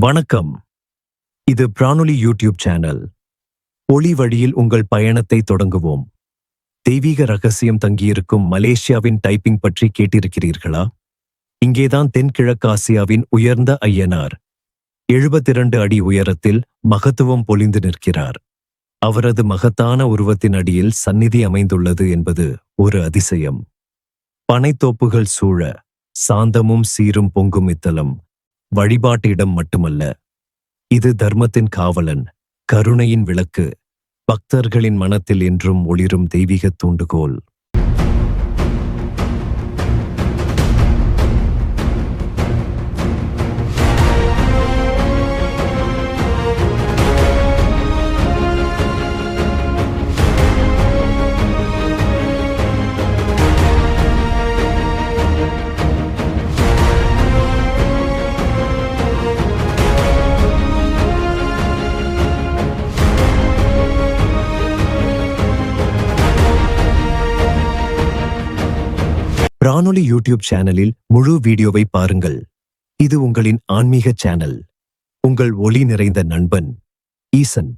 வணக்கம். இது பிரானொலி YouTube channel. ஒளி வழியில் உங்கள் பயணத்தை தொடங்குவோம். தெய்வீக ரகசியம் தங்கியிருக்கும் மலேசியாவின் டைப்பிங் பற்றி கேட்டிருக்கிறீர்களா? இங்கேதான் தென்கிழக்கு ஆசியாவின் உயர்ந்த ஐயனார் 72 அடி உயரத்தில் மகத்துவம் பொலிந்து நிற்கிறார். அவரது மகத்தான உருவத்தின் அடியில் சந்நிதி அமைந்துள்ளது என்பது ஒரு அதிசயம். பனைத்தோப்புகள் சூழ சாந்தமும் சீரும் பொங்கும் இத்தலம் வழிபாட்டு இடம் மட்டுமல்ல, இது தர்மத்தின் காவலன், கருணையின் விளக்கு, பக்தர்களின் மனத்தில் என்றும் ஒளிரும் தெய்வீக தூண்டுகோல். பிரானொலி யூடியூப் சேனலில் முழு வீடியோவை பாருங்கள். இது உங்களின் ஆன்மீக சேனல். உங்கள் ஒளி நிறைந்த நண்பன் ஈசன்.